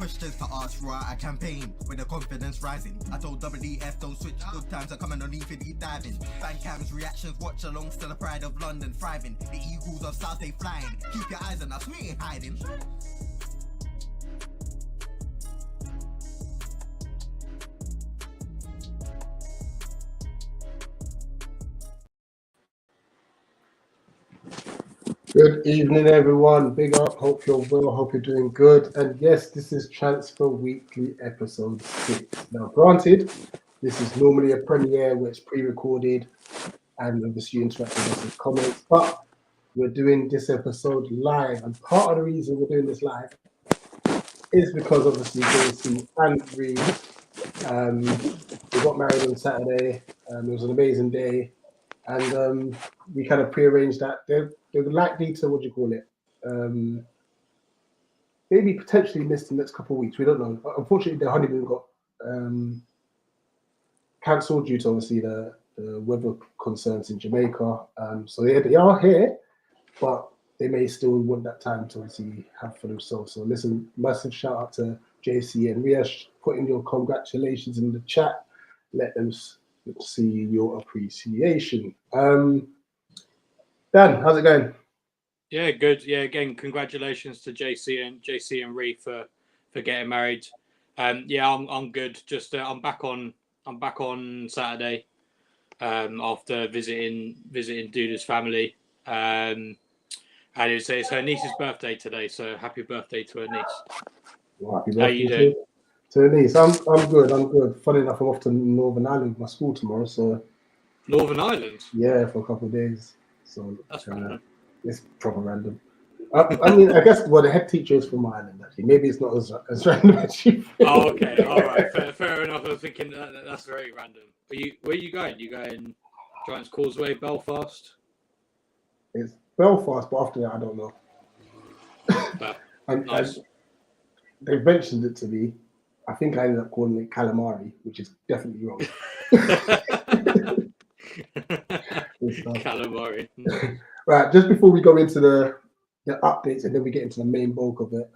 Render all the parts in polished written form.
questions to ask throughout a campaign with the confidence rising. I told WDF don't switch, good times are coming on even deep diving. Fan cams, reactions, watch along, still the pride of London thriving. The Eagles of South they flying. Keep your eyes on us, we ain't hiding. Good evening, everyone. Big up. Hope you're well. Hope you're doing good. And yes, this is Transfer Weekly episode 6. Now, granted, this is normally a premiere where it's pre-recorded and obviously interacting with us with comments, but we're doing this episode live. And part of the reason we're doing this live is because obviously JC and Reed, we got married on Saturday. It was an amazing day. And we kind of prearranged that. They're likely to, maybe potentially miss the next couple of weeks. We don't know. Unfortunately, their honeymoon got cancelled due to obviously the weather concerns in Jamaica. So they are here, but they may still want that time to obviously have for themselves. So listen, massive shout out to JC and Riash. Put in your congratulations in the chat. Let them see your appreciation. Dan, how's it going? Yeah, good. Yeah, again, congratulations to JC and Ree for getting married. Yeah, I'm good. Just I'm back on Saturday after visiting Duda's family. And it's her niece's birthday today, so happy birthday to her niece. Well, happy birthday How you doing? to her niece. I'm good. Funny enough, I'm off to Northern Ireland with my school tomorrow, so Northern Ireland? Yeah, for a couple of days. So that's random. It's proper random. I mean, I guess the head teacher is from Ireland. Actually, maybe it's not as random as you think. Oh, okay, all right, fair enough. I was thinking that's very random. Where are you going? You going Giants Causeway, Belfast? It's Belfast, but after that, I don't know. Nice. They mentioned it to me. I think I ended up calling it calamari, which is definitely wrong. Calamari. Right, just before we go into the updates and then we get into the main bulk of it,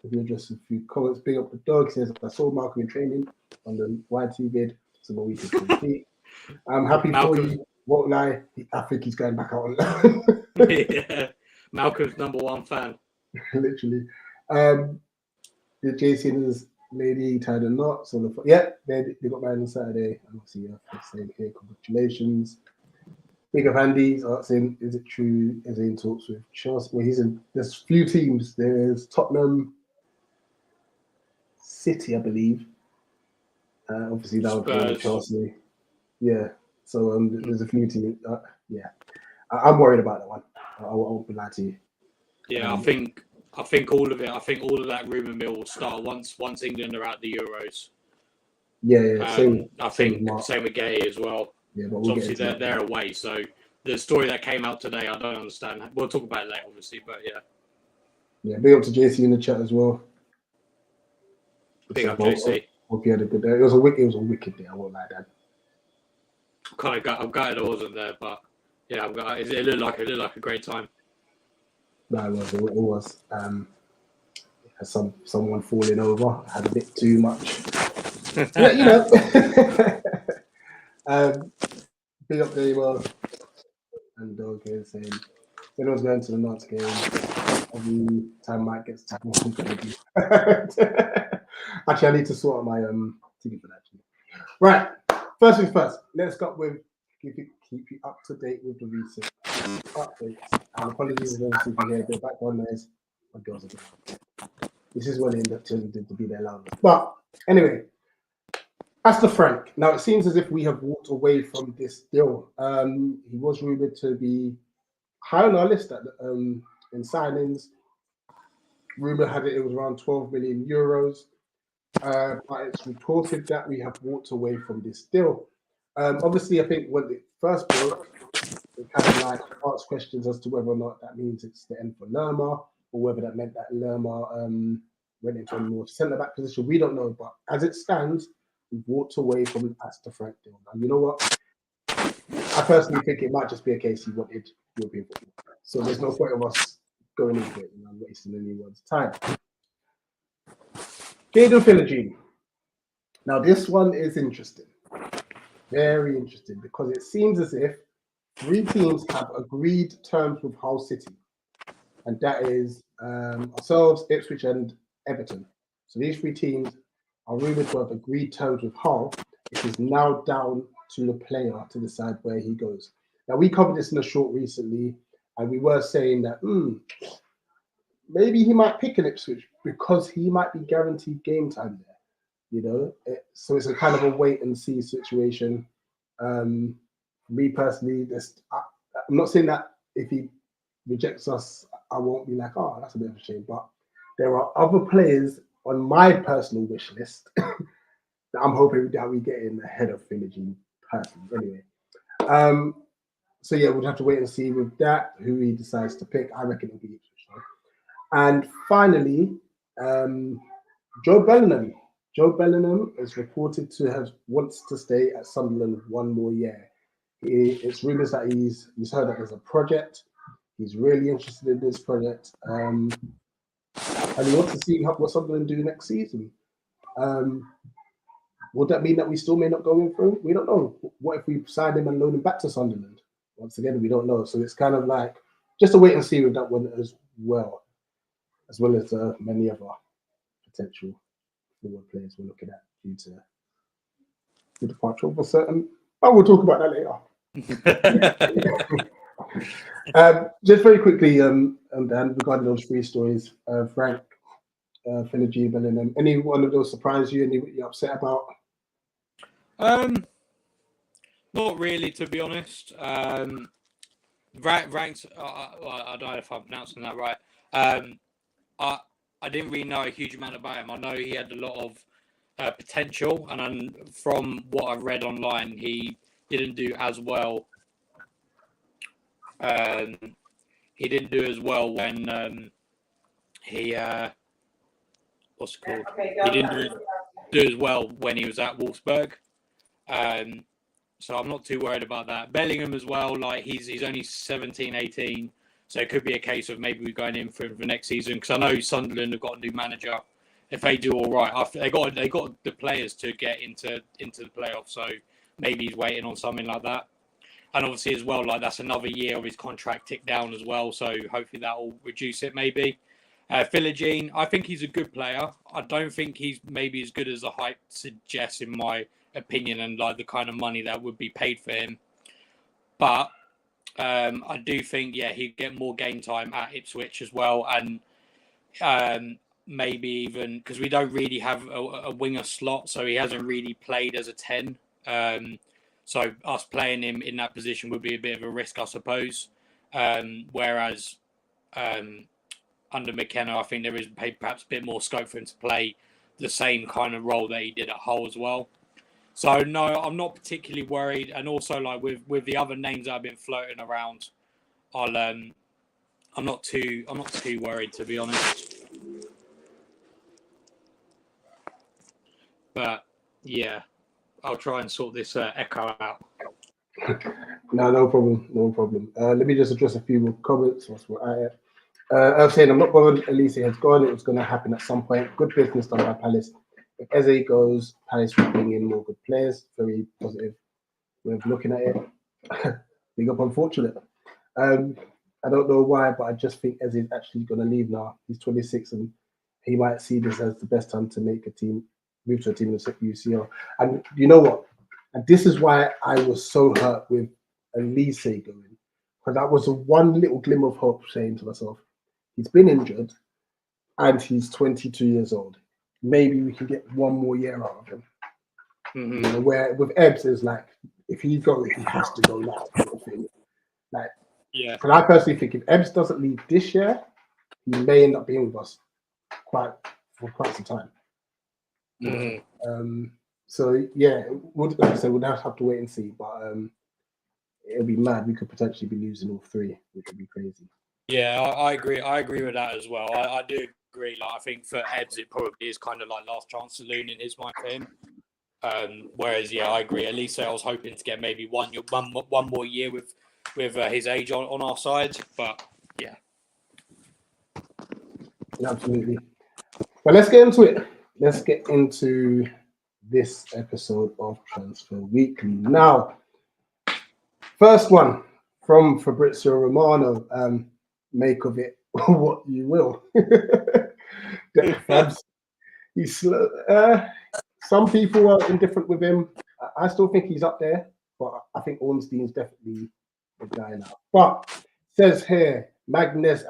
if you address a few comments. Big up the dog. Says I saw Malcolm in training on the YT vid, so we can compete. I'm happy Malcolm. For you. Won't lie, I think he's going back out on Yeah, Malcolm's #1 fan. Literally. The JC and his lady tied a knot. So they got married on Saturday. And obviously, saying here, congratulations. Big up Andy asking, is it true? Is he in talks with Chelsea? Well, there's a few teams. There's Tottenham, City, I believe. Obviously, that would be Chelsea. Yeah. So there's a few teams. I'm worried about that one. I won't be lying to you. Yeah, I think all of it. I think all of that rumour mill will start once England are out the Euros. Yeah. Same with Guéhi as well. Yeah, but obviously they're away. So the story that came out today, I don't understand. We'll talk about it later, obviously, but yeah. Yeah, big up to JC in the chat as well. Big up JC. Hope you had a good day. It was a wicked day. I won't lie, Dan. I'm gutted I wasn't there, but yeah, it looked like a great time. No, it was. Someone falling over had a bit too much. Yeah, big up there, well, and dog here saying when I was going to the Notts game, every time Mike gets to actually, I need to sort out my ticket for that. Right, first things first. Let's start with keep you up to date with the recent updates. And apologies if you hear a bit of background noise. My girls are good. This is when they end up turning to be their loudest. But anyway. Astor Frank. Now, it seems as if we have walked away from this deal. He was rumored to be high on our list in signings. Rumor had it was around 12 million euros. But it's reported that we have walked away from this deal. Obviously, I think when it first broke, it kind of asked questions as to whether or not that means it's the end for Lerma, or whether that meant that Lerma went into a more centre-back position. We don't know, but as it stands, we've walked away from the Astor Frank deal. Now, you know what? I personally think it might just be a case he wanted European football. So there's no point of us going into it and wasting anyone's time. Jadon Philogene. Now, this one is interesting. Very interesting, because it seems as if 3 teams have agreed terms with Hull City, and that is ourselves, Ipswich, and Everton. So these 3 teams are rumoured to have agreed terms with Hull. It is now down to the player to decide where he goes. Now, we covered this in a short recently, and we were saying that maybe he might pick an Ipswich because he might be guaranteed game time there. You know, so it's a kind of a wait and see situation. Me personally, I'm not saying that if he rejects us, I won't be like, oh, that's a bit of a shame. But there are other players on my personal wish list that I'm hoping that we get in ahead of Philogene personally. Anyway, so yeah, we'll have to wait and see with that who he decides to pick. I reckon it'll be Ipswich. And finally, Joe Bellingham. Joe Bellingham is reported to have wants to stay at Sunderland 1 more year. It's rumours that he's heard that there's a project. He's really interested in this project, and he wants to see what Sunderland do next season. Would that mean that we still may not go in through? We don't know. What if we sign him and loan him back to Sunderland? Once again, we don't know. So it's kind of like just a wait and see with that one as well as many other potential forward players we're looking at due to the departure of a certain. But we'll talk about that later. Just very quickly, and regarding those 3 stories, Frank, Philogene, Bellingham, any one of those surprise you? Any you're upset about? Not really, to be honest. Ranked. I don't know if I'm pronouncing that right. I didn't really know a huge amount about him. I know he had a lot of potential, and from what I've read online, he didn't do as well. He didn't do as well when he what's it called? He didn't do as well when he was at Wolfsburg. So I'm not too worried about that. Bellingham as well, like he's only 17, 18. So it could be a case of maybe we're going in for him for next season, because I know Sunderland have got a new manager. If they do all right, they got the players to get into the playoffs. So maybe he's waiting on something like that. And obviously as well, like that's another year of his contract ticked down as well. So hopefully that will reduce it maybe. Philogene, I think he's a good player. I don't think he's maybe as good as the hype suggests, in my opinion, and like the kind of money that would be paid for him. But I do think, he'd get more game time at Ipswich as well. And maybe even because we don't really have a winger slot, so he hasn't really played as a 10. So us playing him in that position would be a bit of a risk, I suppose. Whereas under McKenna, I think there is perhaps a bit more scope for him to play the same kind of role that he did at Hull as well. So no, I'm not particularly worried. And also, like with the other names that have been floating around, I'm not too worried, to be honest. But yeah, I'll try and sort this echo out. No problem. Let me just address a few more comments. I was saying I'm not bothered. Olise has gone. It was going to happen at some point. Good business done by Palace. If Eze goes, Palace will bring in more good players. Very positive way of looking at it. Big up, unfortunate. I don't know why, but I just think Eze is actually going to leave now. He's 26, and he might see this as the best time to make move to a team in the UCL. And you know what? And this is why I was so hurt with Olise going, because that was one little glimmer of hope, saying to myself, he's been injured, and he's 22 years old. Maybe we can get 1 more year out of him. Mm-hmm. You know, where with Ebbs is like, if he goes, he has to go now. Sort of thing. Like, yeah. But I personally think if Ebbs doesn't leave this year, he may end up being with us for quite some time. Mm-hmm. So yeah, like I said, we'll have to wait and see. But it'll be mad. We could potentially be losing all 3, which would be crazy. Yeah, I agree. I agree with that as well. I do agree. Like, I think for Ebbs, it probably is kind of like last chance saloon in his mind for him. Whereas, I agree. At least I was hoping to get maybe one more year with his age on our side. But yeah, Absolutely. Well, let's get into it. let's get into this episode of Transfer Weekly. Now, first one from Fabrizio Romano. Make of it what you will. Fabs, he's slow. Some people are indifferent with him. I still think he's up there, but I think Ornstein's definitely the guy now. But says here, Magnus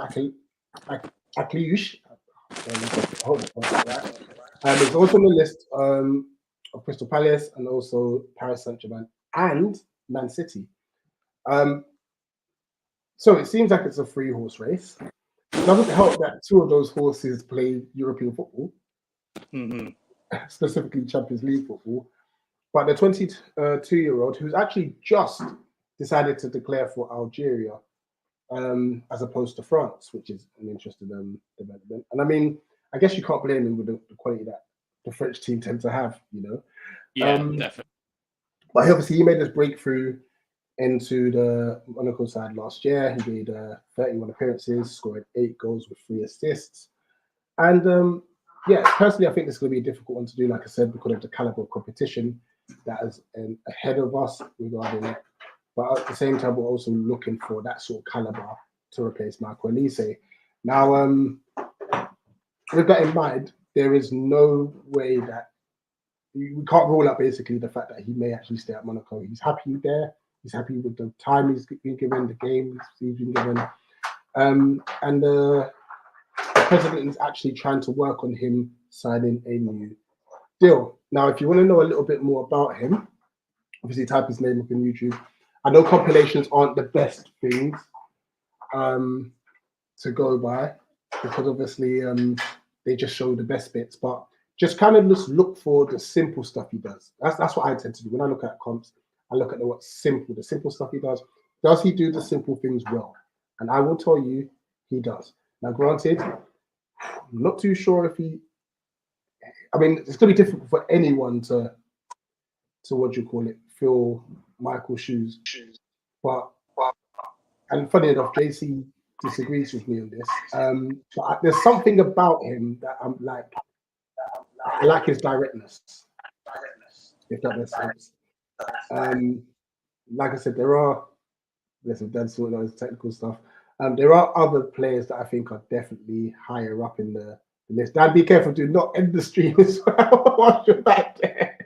Akliush. It's also on the list of Crystal Palace and also Paris Saint-Germain and Man City. So it seems like it's a three horse race. It doesn't help that two of those horses play European football, specifically Champions League football. But the 22-year-old, who's actually just decided to declare for Algeria as opposed to France, which is an interesting development. And I mean, I guess you can't blame him with the quality that the French team tend to have, you know. Yeah, definitely. But obviously, he made this breakthrough into the Monaco side last year. He made 31 appearances, scored 8 goals with 3 assists. And yeah, personally, I think this is going to be a difficult one to do, like I said, because of the caliber of competition that is ahead of us regarding it. But at the same time, we're also looking for that sort of caliber to replace Marc Guéhi. Now, with that in mind, there is no way that we can't rule out basically the fact that he may actually stay at Monaco. He's happy there. He's happy with the time he's been given, the game he's been given. And the president is actually trying to work on him signing a new deal. Now, if you want to know a little bit more about him, obviously type his name up on YouTube. I know compilations aren't the best things to go by because obviously they just show the best bits, but just kind of just look for the simple stuff he does. That's what I tend to do. When I look at comps, I look at what's simple, the simple stuff he does. Does he do the simple things well? And I will tell you, he does. Now, granted, I'm not too sure if he. I mean, it's going to be difficult for anyone to what do you call it, fill Michael's shoes. But and funny enough, JC disagrees with me on this. But there's something about him that I'm like, I like his directness, if that makes sense. Like I said, there are. Listen, that's all those technical stuff. There are other players that I think are definitely higher up in the list. Dan, be careful, do not end the stream as well while you're back there.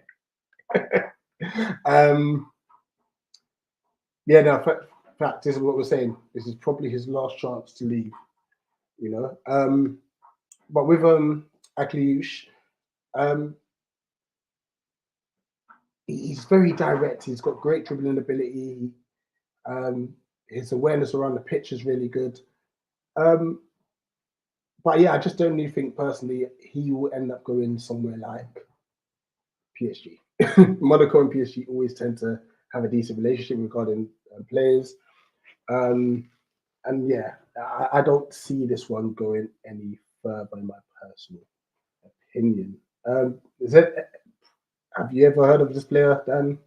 Yeah, no, fact, this is what we're saying. This is probably his last chance to leave, you know. But with Akliush, he's very direct. He's got great dribbling ability. His awareness around the pitch is really good. But yeah, I just don't really think personally he will end up going somewhere like PSG. Monaco and PSG always tend to have a decent relationship regarding players. And yeah, I don't see this one going any further in my personal opinion. Have you ever heard of this player, Dan?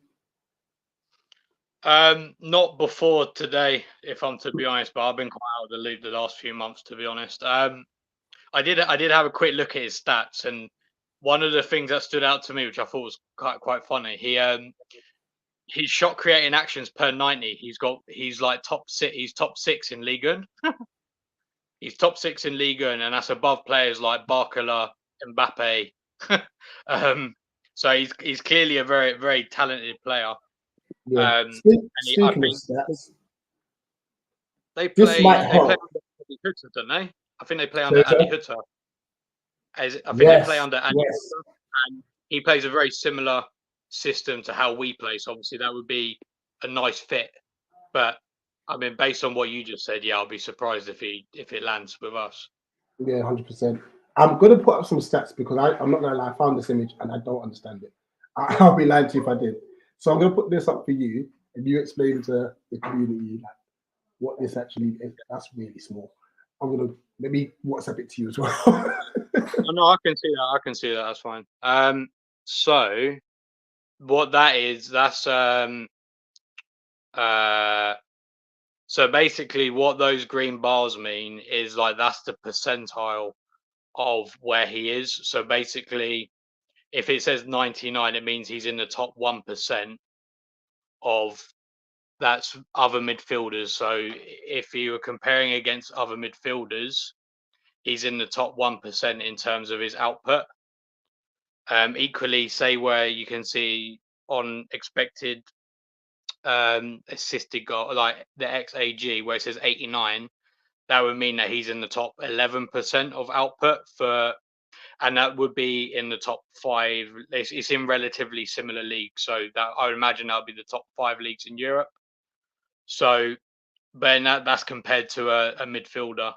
Not before today, if I'm to be honest, but I've been quite out of the loop the last few months, to be honest. I did have a quick look at his stats, and one of the things that stood out to me, which I thought was quite funny, his shot creating actions per 90. He's like top 6. He's top 6 in Ligue 1. He's top 6 in Ligue 1, and that's above players like Barcola, Mbappe. So he's clearly a very, very talented player. Yeah. Speaking of stats, they play under Andy Hutter, don't they? I think they play under Andy Hutter. They play under Andy Hutter, and he plays a very similar system to how we play. So obviously that would be a nice fit. But I mean, based on what you just said, yeah, I'll be surprised if it lands with us. Yeah, 100%. I'm gonna put up some stats because I'm not gonna lie, I found this image and I don't understand it. I'll be lying to you if I did. So I'm gonna put this up for you and you explain to the community like what this actually is. That's really small. I'm gonna maybe WhatsApp it to you as well. No, I can see that. That's fine. So what that is, that's so basically what those green bars mean is like that's the percentile of where he is. So basically, if it says 99, it means he's in the top 1% of that's other midfielders. So if you were comparing against other midfielders, he's in the top 1% in terms of his output. Equally, say where you can see on expected assisted goal, like the XAG, where it says 89, that would mean that he's in the top 11% of output for, and that would be in the top 5. It's in relatively similar leagues, so that I would imagine that would be the top 5 leagues in Europe. So, but that's compared to a midfielder.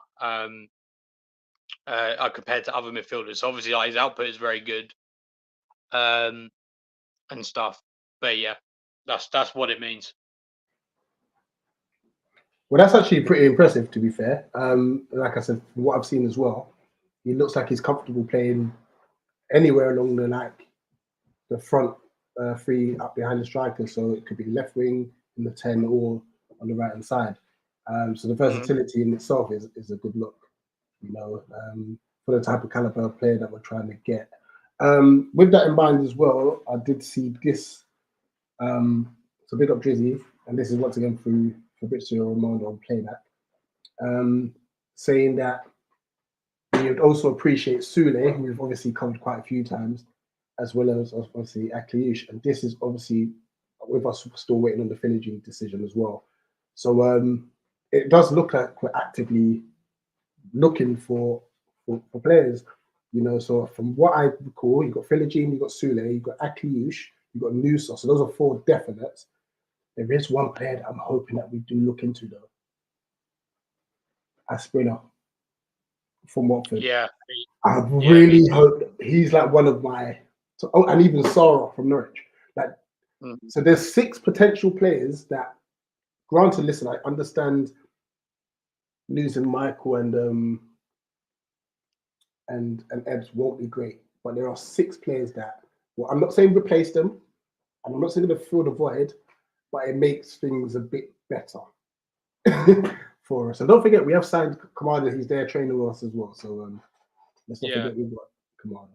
Compared to other midfielders. So obviously, like, his output is very good, and stuff. But yeah, that's what it means. Well, that's actually pretty impressive, to be fair. Like I said, from what I've seen as well, he looks like he's comfortable playing anywhere along the front three up behind the striker. So it could be left wing in the 10 or on the right hand side. So the versatility in itself is a good look, for the type of caliber of player that we're trying to get. With that in mind as well, I did see this. So big up Drizzy, and this is once again through Fabrizio Romano on playback, saying that we would also appreciate Sule, who we've obviously covered quite a few times, as well as obviously Akliouche. And this is obviously with us still waiting on the finishing decision as well. So it does look like we're actively looking for players, So from what I recall, you've got Philogene, you've got Sule, you've got Akliouche, you've got Nusa. So those are 4 definites. There is one player that I'm hoping that we do look into, though. Aspinall from Watford. Yeah. I really hope he's like one of my... and even Sarah from Norwich. So there's 6 potential players that, granted, listen, I understand losing Michael and Eds won't be great, but there are 6 players that, well, I'm not saying replace them, and I'm not saying to fill the void, but it makes things a bit better for us. And don't forget, we have signed Commander. He's there training with us as well. So let's not forget we've got Commander.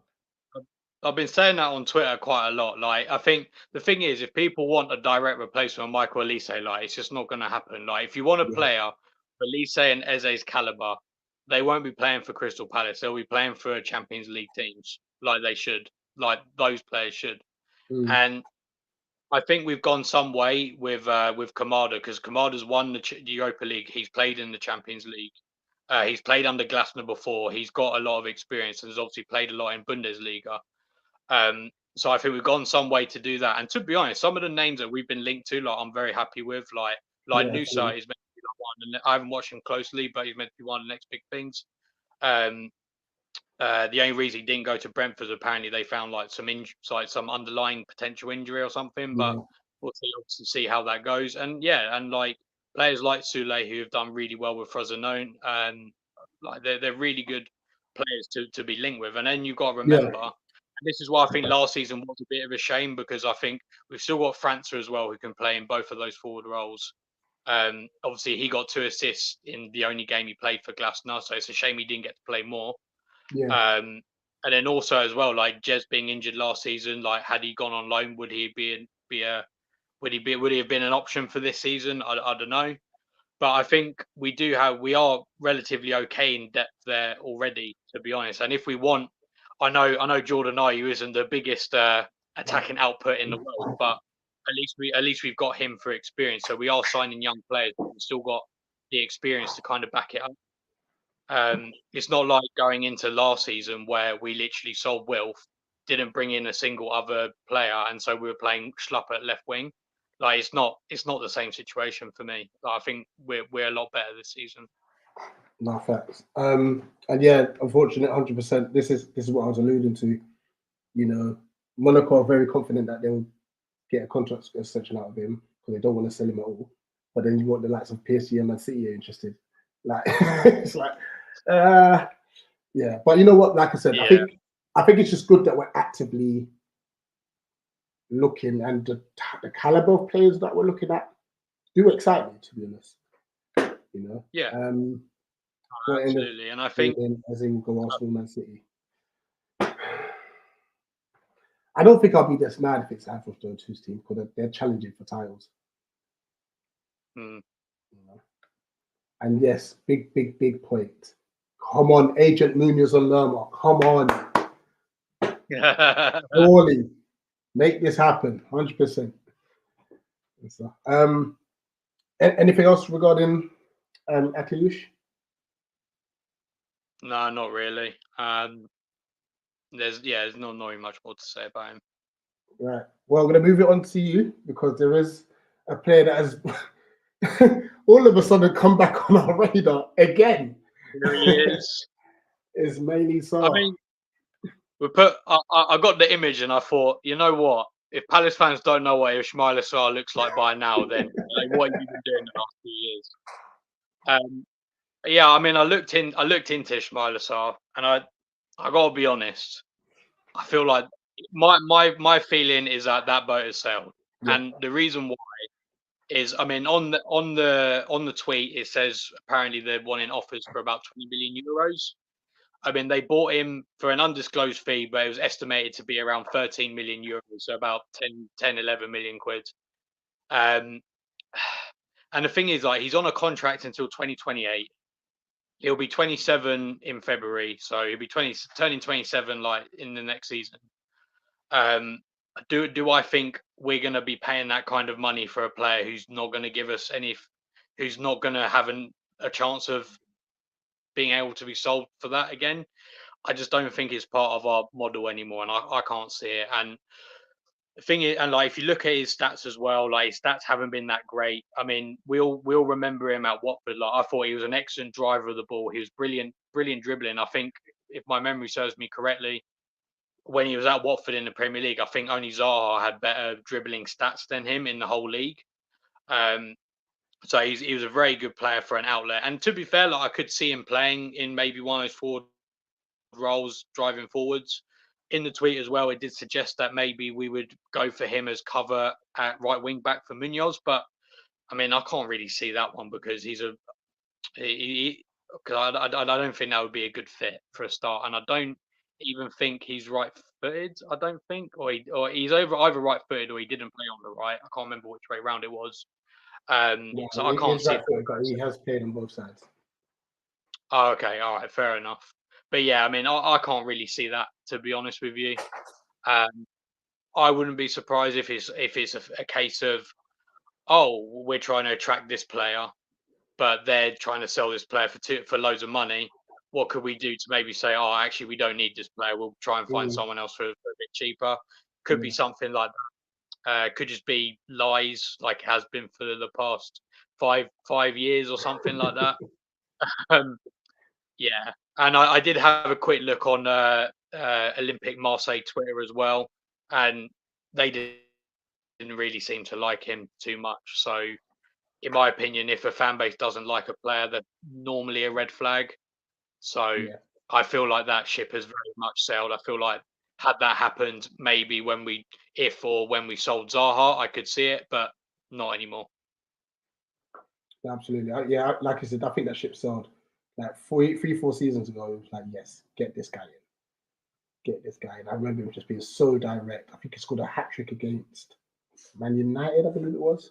I've been saying that on Twitter quite a lot. Like, I think the thing is, if people want a direct replacement of Michael Olise, like, it's just not going to happen. Like, if you want a player, Olise and Eze's caliber, they won't be playing for Crystal Palace. They'll be playing for Champions League teams, like they should, like those players should. And I think we've gone some way with Kamada, because Kamada's won the Europa League. He's played in the Champions League. He's played under Glasner before. He's got a lot of experience and has obviously played a lot in Bundesliga. So I think we've gone some way to do that. And to be honest, some of the names that we've been linked to, like, I'm very happy with. Like Nusa is meant to be like one. I haven't watched him closely, but he's meant to be one of the next big things. The only reason he didn't go to Brentford is apparently they found like some underlying potential injury or something. But we'll see how that goes. And and like players like Sule, who have done really well with Frosinone, like they're really good players to be linked with. And then you've got to remember, and this is why I think last season was a bit of a shame, because I think we've still got França as well, who can play in both of those forward roles. Obviously, he got 2 assists in the only game he played for Glasner, so it's a shame he didn't get to play more. And then also as well, like Jez being injured last season, like had he gone on loan, would he have been an option for this season? I don't know, but I think we are relatively okay in depth there already, to be honest. And if we want, I know Jordan Ayew isn't the biggest attacking output in the world, but at least we've got him for experience. So we are signing young players, but we've still got the experience to kind of back it up. It's not like going into last season where we literally sold Wilf, didn't bring in a single other player, and so we were playing Schlupp at left wing. Like, it's not the same situation for me. Like, I think we're a lot better this season. No facts. And unfortunate, 100%. This is what I was alluding to. Monaco are very confident that they'll get a contract extension out of him because they don't want to sell him at all. But then you want the likes of PSG and Man City are interested. Like it's like. But you know what? Like I said, I think it's just good that we're actively looking, and the caliber of players that we're looking at do excite me, to be honest. Absolutely, and I think as in go Arsenal, Man City. I don't think I'll be this mad if it's Anfield whose team because they're challenging for titles. Hmm. You know? And yes, big point. Come on, Agent Munoz and Lerma. Come on. Surely make this happen. 100%. So, anything else regarding Akiliush? No, not really. There's not really much more to say about him. Right. Well, I'm going to move it on to you because there is a player that has all of a sudden come back on our radar again. Here he is. Is mainly so. I mean, I got the image and I thought, you know what? If Palace fans don't know what Ismaila Sarr looks like by now, then like, what have you been doing the last few years? Yeah, I mean, I looked into Ismaila Sarr, and I gotta be honest. I feel like my feeling is that boat has sailed, and the reason why is, I mean, on the tweet it says apparently they're wanting offers for about 20 million euros. I mean, they bought him for an undisclosed fee, but it was estimated to be around 13 million euros, so about 11 million quid. And the thing is, like, he's on a contract until 2028. He'll be 27 in February, so he'll be turning 27 like in the next season. Do I think we're going to be paying that kind of money for a player who's not going to give us who's not going to have a chance of being able to be sold for that again? I just don't think it's part of our model anymore, and I can't see it. And the thing is, and like if you look at his stats as well, like his stats haven't been that great. I mean, we'll remember him at Watford. Like I thought he was an excellent driver of the ball. He was brilliant dribbling. I think if my memory serves me correctly, when he was at Watford in the Premier League, I think only Zaha had better dribbling stats than him in the whole league. So he was a very good player for an outlet. And to be fair, like I could see him playing in maybe one of those forward roles, driving forwards. In the tweet as well, it did suggest that maybe we would go for him as cover at right wing back for Munoz. But I mean, I can't really see that one because because I don't think that would be a good fit for a start, and I don't even think he's right-footed. I don't think, or he's either right-footed or he didn't play on the right. I can't remember which way round it was. So I can't see. He has played on both sides. Oh, okay, all right, fair enough. But yeah, I mean, I can't really see that, to be honest with you. I wouldn't be surprised if it's a case of, oh, we're trying to attract this player, but they're trying to sell this player for loads of money. What could we do to maybe say, oh, actually, we don't need this player. We'll try and find someone else for a bit cheaper. Could be something like that. Could just be lies, like it has been for the past five years or something like that. Yeah, and I did have a quick look on Olympic Marseille Twitter as well, and they didn't really seem to like him too much. So, in my opinion, if a fan base doesn't like a player, that's normally a red flag. So, I feel like that ship has very much sailed. I feel like had that happened, maybe when we sold Zaha, I could see it, but not anymore. Absolutely, yeah. Like I said, I think that ship sailed. Like 4 seasons ago, it was like, yes, get this guy in. Get this guy in. I remember him just being so direct. I think he scored a hat-trick against Man United, I believe it was.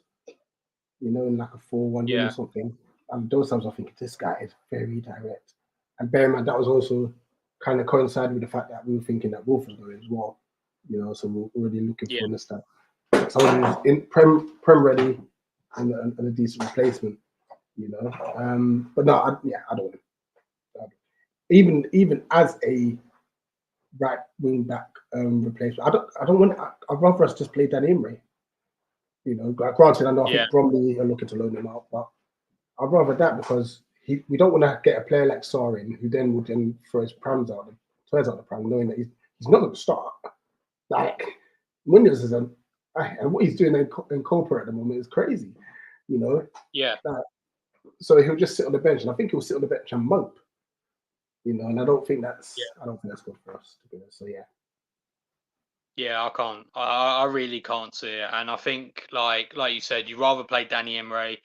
You know, in like a 4-1 win or something. And those times I think this guy is very direct. And bear in mind, that was also kind of coincided with the fact that we were thinking that Wolf was going as well. You know, so we're already looking for this stuff. Someone who's in Prem ready and a decent replacement. You know, but no, I don't want it. Even as a right wing back replacement, I don't want. I'd rather us just play Danny Imre. You know, granted, I know I think Bromley are looking to loan him out, but I'd rather that because we don't want to get a player like Sarr in who then would then throw his prams out, toys out the pram, knowing that he's not going to start. Like Munoz is and what he's doing in Copa at the moment is crazy. You know. Yeah. So he'll just sit on the bench, and I think he'll sit on the bench and mope. You know, and I don't think that's good for us to be honest. So yeah. Yeah, I can't. I really can't see it. And I think, like you said, you'd rather play Danny Imre.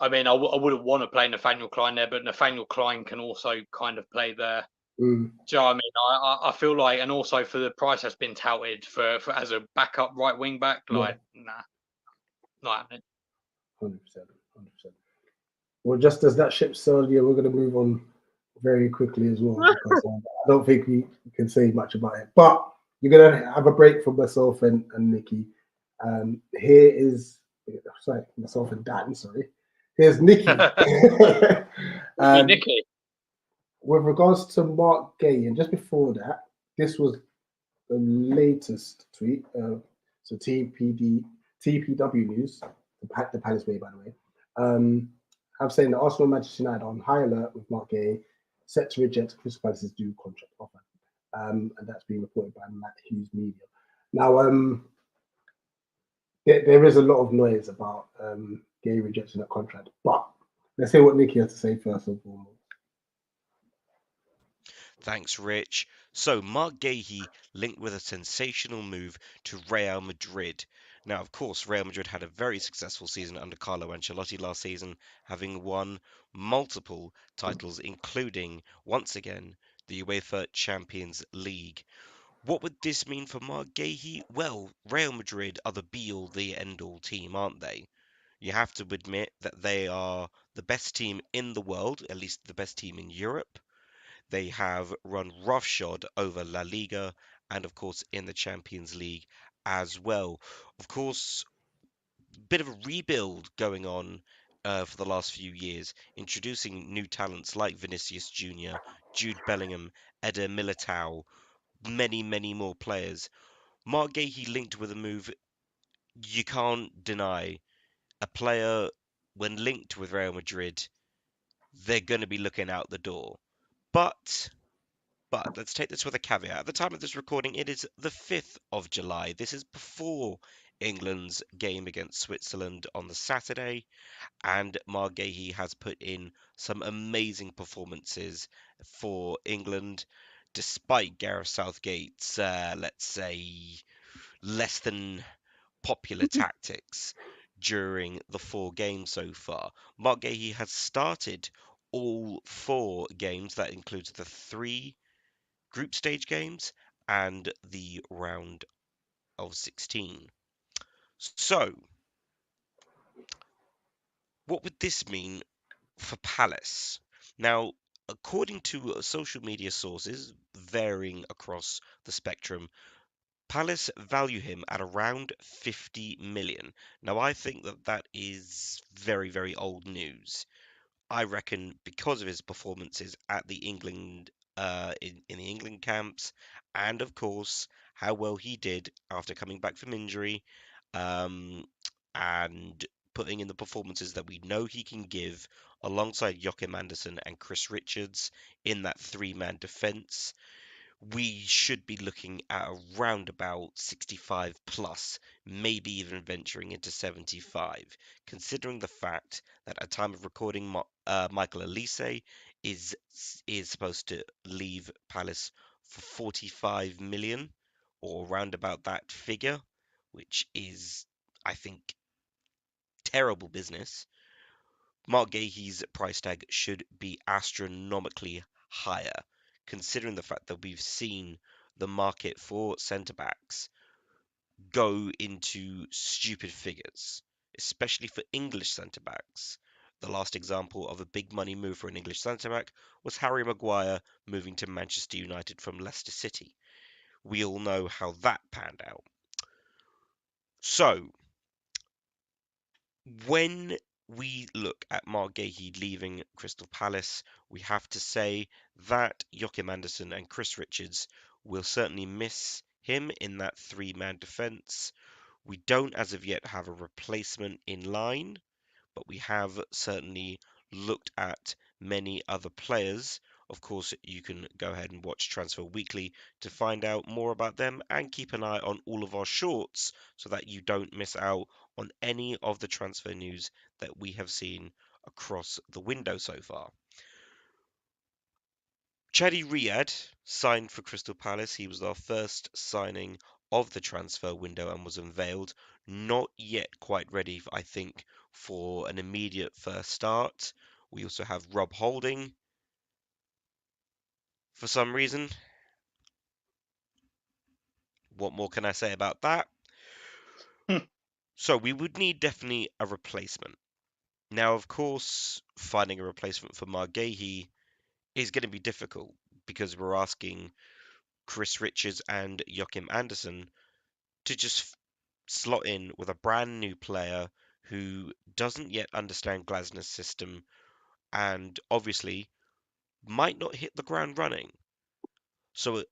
I mean, I wouldn't want to play Nathaniel Klein there, but Nathaniel Klein can also kind of play there. Mm. Do you know what I mean? I feel like, and also for the price that's been touted for as a backup right wing back, like, nah, not happening. 100%. 100%. Well, just as that ship sailed, yeah, we're going to move on very quickly as well because I don't think we can say much about it. But you're going to have a break for myself and Nikki. Here is, sorry, myself and Dan, sorry. Here's Nikki. Nicky. With regards to Marc Guéhi, and just before that, this was the latest tweet. So TPW News, the Palace Way, by the way, have saying that Arsenal and Manchester United are on high alert with Marc Guéhi set to reject Crystal Palace's due contract offer. And that's been reported by Matt Hughes Media. Now, there is a lot of noise about Guéhi rejecting that contract, but let's hear what Nicky has to say first and foremost. Thanks, Rich. So, Marc Guéhi linked with a sensational move to Real Madrid. Now, of course, Real Madrid had a very successful season under Carlo Ancelotti last season, having won multiple titles, including, once again, the UEFA Champions League. What would this mean for Marc Guéhi? Well, Real Madrid are the be-all, the end-all team, aren't they? You have to admit that they are the best team in the world, at least the best team in Europe. They have run roughshod over La Liga and, of course, in the Champions League as well. Of course, a bit of a rebuild going on for the last few years, introducing new talents like Vinicius Jr., Jude Bellingham, Eder Militao, many, many more players. Marc Guéhi linked with a move you can't deny. A player, when linked with Real Madrid, they're going to be looking out the door. But let's take this with a caveat. At the time of this recording, it is the 5th of July. This is before England's game against Switzerland on the Saturday, and Marc Guéhi has put in some amazing performances for England, despite Gareth Southgate's, let's say, less than popular tactics during the 4 games so far. Marc Guéhi has started all 4 games. That includes the 3 group stage games and the round of 16. So, what would this mean for Palace? Now, according to social media sources varying across the spectrum, Palace value him at around 50 million. Now, I think that that is very, very old news. I reckon because of his performances at the England in the England camps, and of course how well he did after coming back from injury, and putting in the performances that we know he can give alongside Joachim Andersen and Chris Richards in that 3-man defence, we should be looking at around about 65 plus, maybe even venturing into 75, considering the fact that at time of recording, Michael Olise is supposed to leave Palace for 45 million, or around about that figure, which is, I think, terrible business. Marc Guéhi's price tag should be astronomically higher, considering the fact that we've seen the market for centre backs go into stupid figures, especially for English centre backs. The last example of a big money move for an English centre back was Harry Maguire moving to Manchester United from Leicester City. We all know how that panned out. So, when we look at Marc Guéhi leaving Crystal Palace, we have to say that Joachim Andersen and Chris Richards will certainly miss him in that 3-man defence. We don't as of yet have a replacement in line, but we have certainly looked at many other players. Of course, you can go ahead and watch Transfer Weekly to find out more about them and keep an eye on all of our shorts so that you don't miss out on any of the transfer news that we have seen across the window so far. Chadi Riyad signed for Crystal Palace. He was our first signing of the transfer window and was unveiled. Not yet quite ready, I think, for an immediate first start. We also have Rob Holding for some reason. What more can I say about that? So we would need definitely a replacement. Now, of course, finding a replacement for Marc Guéhi is going to be difficult because we're asking Chris Richards and Joachim Andersen to just slot in with a brand new player who doesn't yet understand Glasner's system and obviously might not hit the ground running. So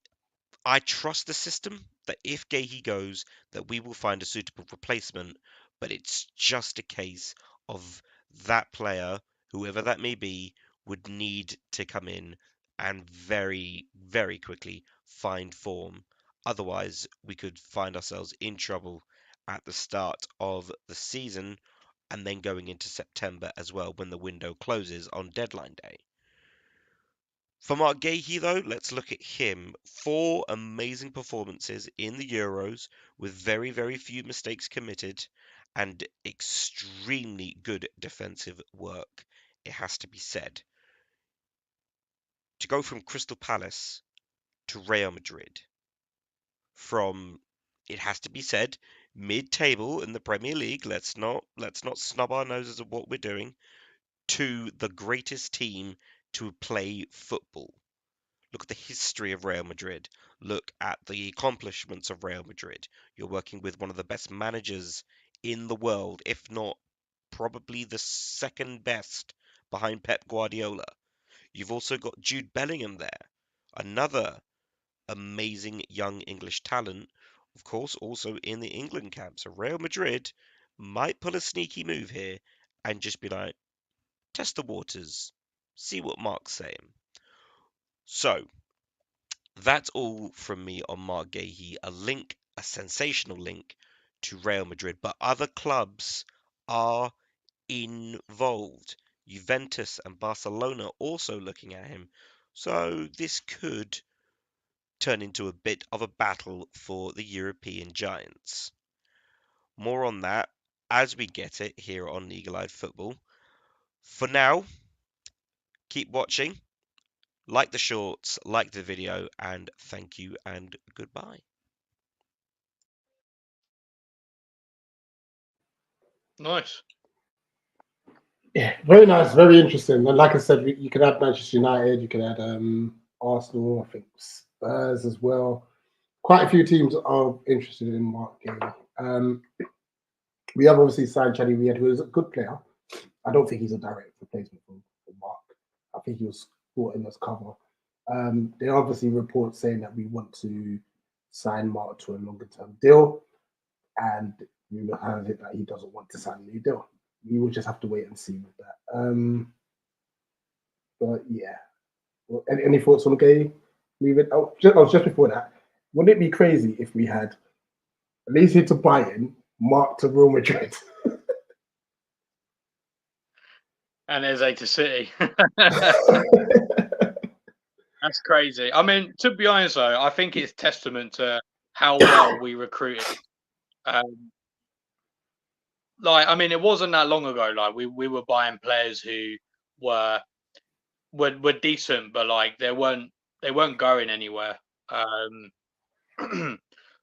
I trust the system that if Guéhi goes, that we will find a suitable replacement, but it's just a case of that player, whoever that may be, would need to come in and very, very quickly find form. Otherwise, we could find ourselves in trouble at the start of the season and then going into September as well when the window closes on deadline day. For Marc Guéhi, though, let's look at him. 4 amazing performances in the Euros with very, very few mistakes committed and extremely good defensive work, it has to be said. To go from Crystal Palace to Real Madrid, from, it has to be said, mid-table in the Premier League, let's not snub our noses at what we're doing, to the greatest team to play football. Look at the history of Real Madrid. Look at the accomplishments of Real Madrid. You're working with one of the best managers in the world, if not probably the second best behind Pep Guardiola. You've also got Jude Bellingham there, another amazing young English talent, of course, also in the England camp. So Real Madrid might pull a sneaky move here and just be like, test the waters, see what Mark's saying. So, that's all from me on Marc Guéhi. A sensational link to Real Madrid, but other clubs are involved. Juventus and Barcelona also looking at him. So this could turn into a bit of a battle for the European giants. More on that as we get it here on Eagle Eyed Football. For now, keep watching. Like the shorts, like the video, and thank you and goodbye. Nice. Yeah, very nice, very interesting. And like I said, you could add Manchester United, you could add Arsenal, I think Spurs as well. Quite a few teams are interested in Marc Guéhi. We have obviously signed Chaddy Riyad, who is a good player. I don't think he's a direct replacement for Mark. I think he was brought in as cover. There are obviously reports saying that we want to sign Mark to a longer term deal, and rumor has it that he doesn't want to sign a new deal. We will just have to wait and see with that. But yeah, well, any thoughts on Gay? Leave it. Just before that, wouldn't it be crazy if we had Olise to Bayern, Mark to Real Madrid? And Eze to City. That's crazy. I mean, to be honest, though, I think it's testament to how well we recruited. I mean, it wasn't that long ago. Like we were buying players who were decent, but like they weren't going anywhere.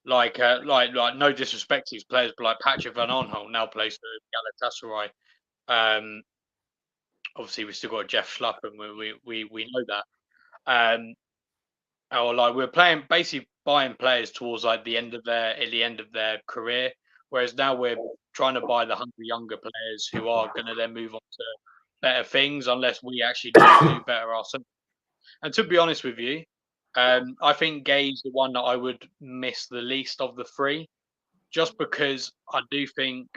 Like no disrespect to these players, but like Patrick Van Aanholt now plays for Galatasaray. Obviously we still got Jeff Schlupp, and we know that. Or like we're playing basically buying players towards like the end of their career, whereas now we're trying to buy the hungry younger players who are going to then move on to better things unless we actually do better ourselves. And to be honest with you, I think Gay's the one that I would miss the least of the three, just because I do think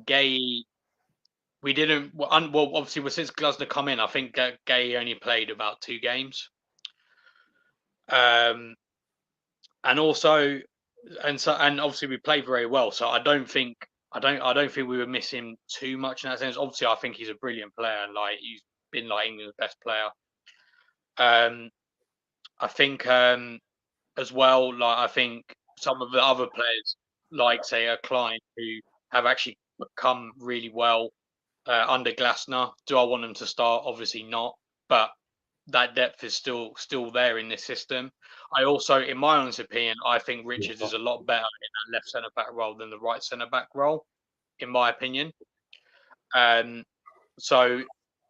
Gay. We didn't well. Obviously, since Glasner come in, I think Gay only played about 2 games. And also, and obviously we played very well. So I don't think we were missing too much in that sense. Obviously, I think he's a brilliant player, and like he's been like England's best player. I think as well, like I think some of the other players, like say a Klein, who have actually become really well under Glasner. Do I want them to start? Obviously not, but that depth is still there in this system. I also, in my honest opinion, I think Richards is a lot better in that left centre back role than the right centre back role, in my opinion. So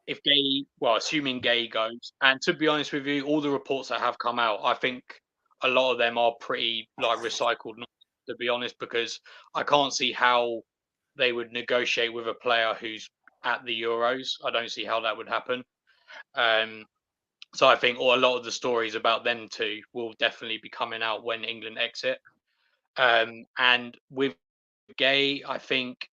if Guéhi, well, assuming Guéhi goes, and to be honest with you, all the reports that have come out, I think a lot of them are pretty like recycled, to be honest, because I can't see how they would negotiate with a player who's at the Euros. I don't see how that would happen. So I think a lot of the stories about them two will definitely be coming out when England exit. And with Guéhi, I think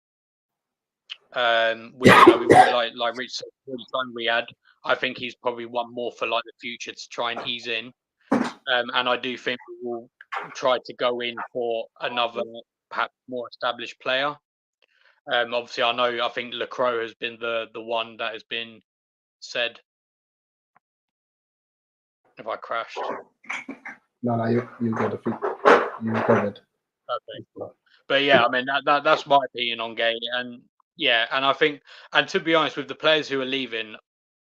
we've already, like Rich said, already signed Riyadh. I think he's probably one more for like the future to try and ease in. And I do think we will try to go in for another perhaps more established player. Obviously, I think Lacroix has been the one that has been said. If I crashed, No, you got the you covered. okay. But yeah, I mean that's my opinion on Guéhi, and yeah, and I think, and to be honest, with the players who are leaving,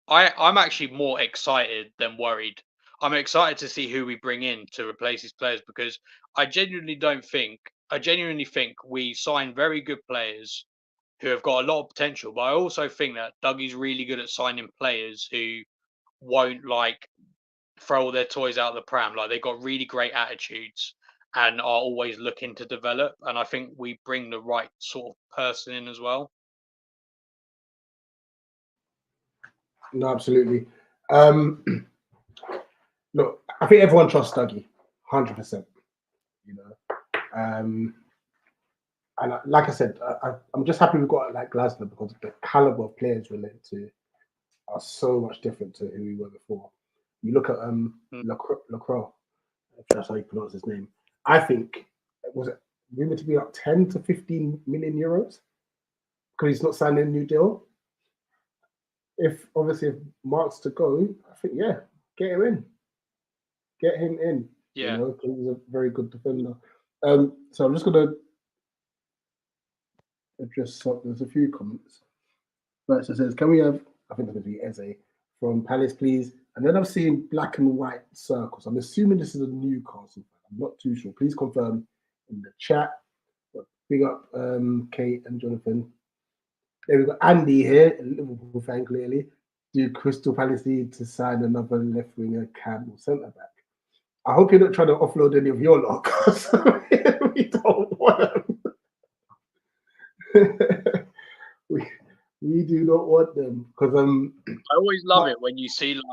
I'm actually more excited than worried. I'm excited to see who we bring in to replace these players, because I genuinely think we sign very good players who have got a lot of potential. But I also think that Dougie's really good at signing players who won't like throw all their toys out of the pram. Like they've got really great attitudes and are always looking to develop. And I think we bring the right sort of person in as well. No, absolutely. Look, I think everyone trusts Dougie, 100%. You know, and like I said, I'm just happy we've got like Glasner, because the caliber of players we're linked to are so much different to who we were before. You look at Lacroix, if that's how you pronounce his name. I think was it rumored to be up 10 to 15 million euros because he's not signing a new deal. If Marc's to go, I think get him in. Get him in. Yeah. You know, he's a very good defender. So I'm just gonna address there's a few comments. First it says, can we have, I think it's gonna be Eze from Palace, please? And then I'm seeing black and white circles. I'm assuming this is a Newcastle fan. I'm not too sure. Please confirm in the chat. But big up Kate and Jonathan. There we got Andy here, a Liverpool fan clearly. Do Crystal Palace need to sign another left winger, cam, or centre back? I hope you're not trying to offload any of your lot, because we don't want them. we do not want them, because I always love it when you see like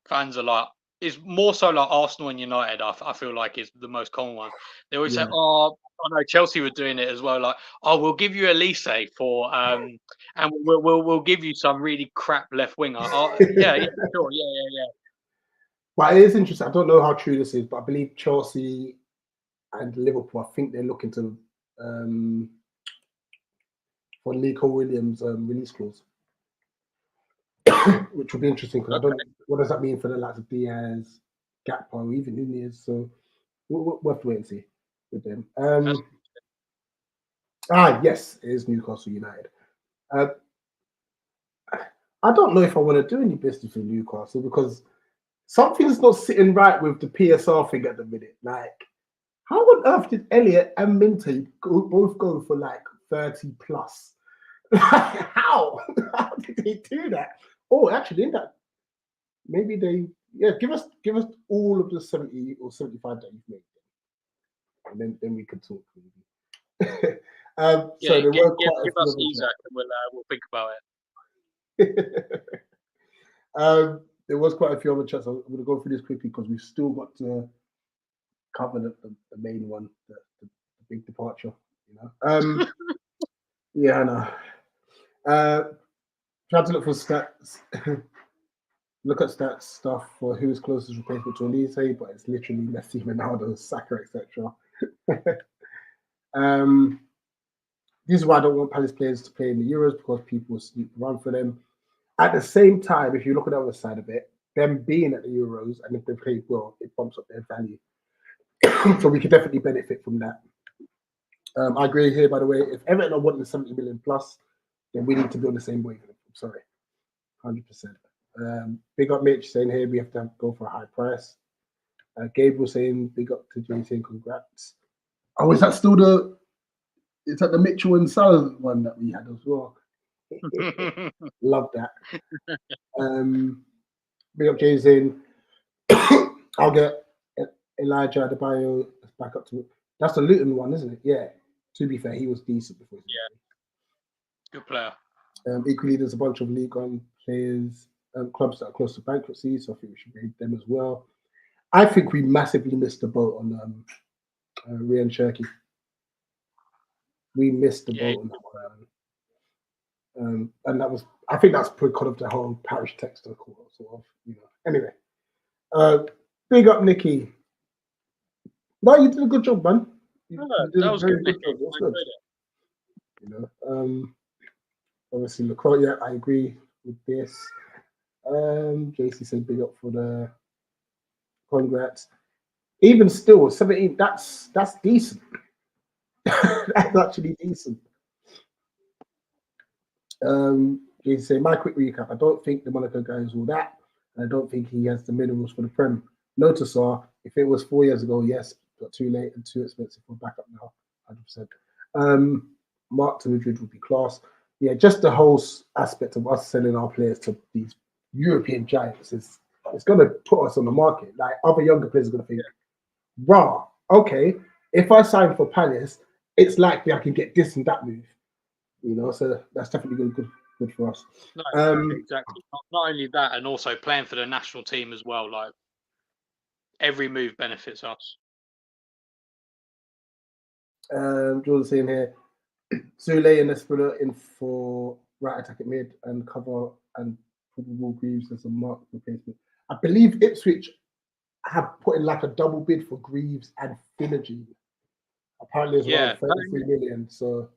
fans are like, it's more so like Arsenal and United. I feel like is the most common one. They always say, "Oh, I know Chelsea were doing it as well." Like, "Oh, we'll give you Olise for and we'll give you some really crap left winger." Oh, yeah, sure, yeah. But it is interesting. I don't know how true this is, but I believe Chelsea and Liverpool, I think they're looking to for Nico Williams' release clause, which would be interesting, because I don't know what does that mean for the likes of Diaz, Gakpo, even Nunez. So we'll have to wait and see with them. Yes, it is Newcastle United. I don't know if I want to do any business with Newcastle, because something's not sitting right with the PSR thing at the minute. Like, how on earth did Elliot and Minty both go for like 30 plus? How? How did they do that? Oh, actually, maybe they give us all of the 70 or 75 that you've made, and then we could talk. Maybe. So there were give us Isaac, and we'll think about it. There was quite a few other chats. I'm going to go through this quickly because we've still got to cover the main one, the big departure. You know. Yeah, I know. Try to look for stats. Look at stats stuff for who's closest replacement to Olise, but it's literally Messi, Ronaldo, Saka, etc. This is why I don't want Palace players to play in the Euros, because people will run for them. At the same time, if you look at the other side of it, them being at the Euros, and if they play well, it bumps up their value. So we could definitely benefit from that. I agree here, by the way. If Everton are wanting 70 million plus, then we need to be on the same wavelength. I'm sorry, 100%. Big up Mitch saying here we have to go for a high price. Gabriel saying big up to Jay saying congrats. Oh, is that still the? Is that the Mitchell and Salah one that we had as well? Love that. Big up Jay saying I'll get Elijah Adebayo back up to it. That's the Luton one, isn't it? Yeah. To be fair, he was decent before. Yeah. Good player. Equally, there's a bunch of League One players, clubs that are close to bankruptcy, so I think we should rate them as well. I think we massively missed the boat on Ryan Cherky. We missed the boat on that one. And that was, I think that's because of the whole parish text sort of, you know. Anyway, big up Nicky. No, you did a good job, man. That was good. Job. That's good. You know, obviously, Lacroix, yeah, I agree with this. JC said big up for the congrats. Even still, 17, that's decent. That's actually decent. JC said, my quick recap. I don't think the Monaco guy is all that. And I don't think he has the minerals for the Prem. Notice if it was 4 years ago, yes, but too late and too expensive for backup now, 100%. Mark to Madrid would be class. Yeah, just the whole aspect of us selling our players to these European giants it's going to put us on the market. Like other younger players are going to think, rah, okay, if I sign for Palace, it's likely I can get this and that move. You know, so that's definitely good for us. No, exactly. Not only that, and also playing for the national team as well. Like every move benefits us. Jordan saying here, Sule and Espinola in for right attack at mid and cover and probable Greaves as a Mark replacement. I believe Ipswich have put in like a double bid for Greaves and Philogene. Apparently, it's around 33 million. So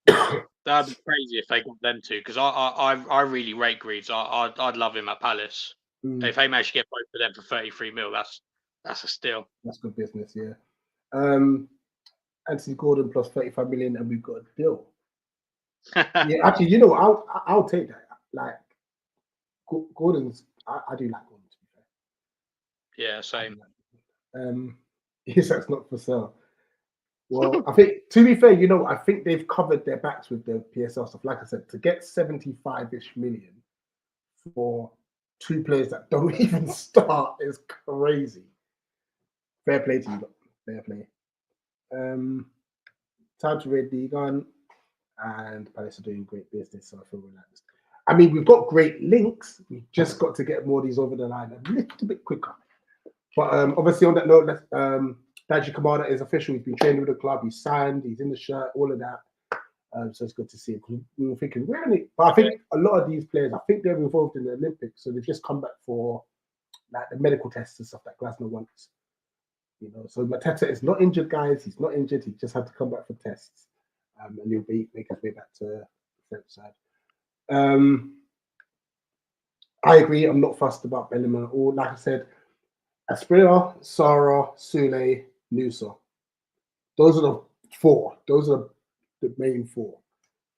that'd be crazy if they got them two. Because I really rate Greaves. I'd love him at Palace. If they manage to get both of them for 33 mil, that's a steal. That's good business, yeah. Anthony Gordon plus 35 million, and we've got a deal. Yeah, actually, you know, I'll take that. Like Gordon's, I do like Gordon, to be fair. Yeah, same. Yes, that's not for sale. Well, I think, to be fair, you know, I think they've covered their backs with the PSL stuff. Like I said, to get 75-ish million for two players that don't even start is crazy. Fair play to you, lot. Fair play. Time to raid the gun, and Palace are doing great business, so I feel relaxed. I mean, we've got great links. We've just got to get more of these over the line a little bit quicker. But obviously, on that note, Daji Kamada is official. He's been training with the club. He's signed. He's in the shirt. All of that. So it's good to see him. We were thinking, but I think a lot of these players, I think they're involved in the Olympics, so they've just come back for like the medical tests and stuff that Glasgow wants. You know, so Mateta is not injured, guys. He's not injured. He just had to come back for tests, and he'll make his way back to the French side. I agree. I'm not fussed about Bellingham at all. Like I said, Asprilla, Sarah, Sule, Nusa. Those are the four. Those are the main four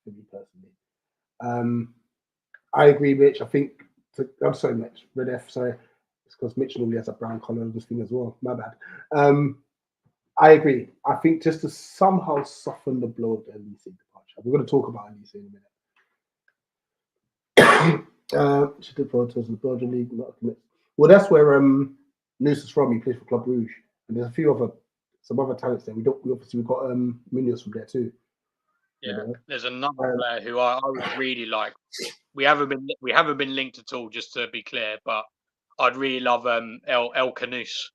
for me personally. I agree, Mitch. I think. I'm sorry, Mitch. Red F. Sorry. It's because Mitch normally has a brown collar on this thing as well. My bad. I agree. I think just to somehow soften the blow of the Olise departure. We're going to talk about Olise in a minute. She did protest in the Belgian League. Well, that's where Nusa's from. He plays for Club Rouge, and there's a few some other talents there. We've got Munoz from there too. Yeah, you know? There's another player who I would really like. We haven't been linked at all, just to be clear, but I'd really love El Canus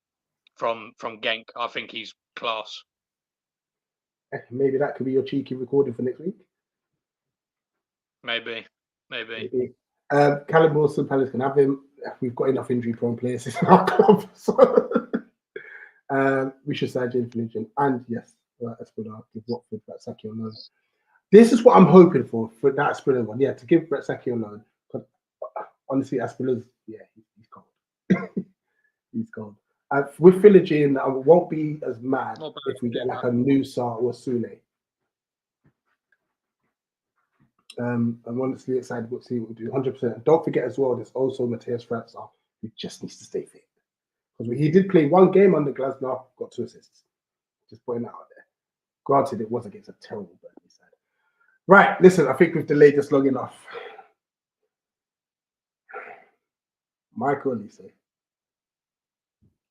from Genk. I think he's class. Maybe that could be your cheeky recording for next week. Maybe. Callum Wilson, Palace can have him. We've got enough injury-prone players in our club, so we should sign James Flynn. And yes, Espinal give Watford Brett Saki on loan. This is what I'm hoping for that Espinal one. Yeah, to give Brett Saki on loan. But honestly, Espinal's he's cold. He's cold. With Philogene, I won't be as mad if we get like a Nusa or a Sule. I'm honestly excited to see what we do. 100%. And don't forget as well, there's also Matthias Franzar, who just needs to stay fit. Because he did play one game under Glasgow, got 2 assists. Just putting that out there. Granted, it was against a terrible Burnley side. Right, listen, I think we've delayed this long enough. Michael Olise,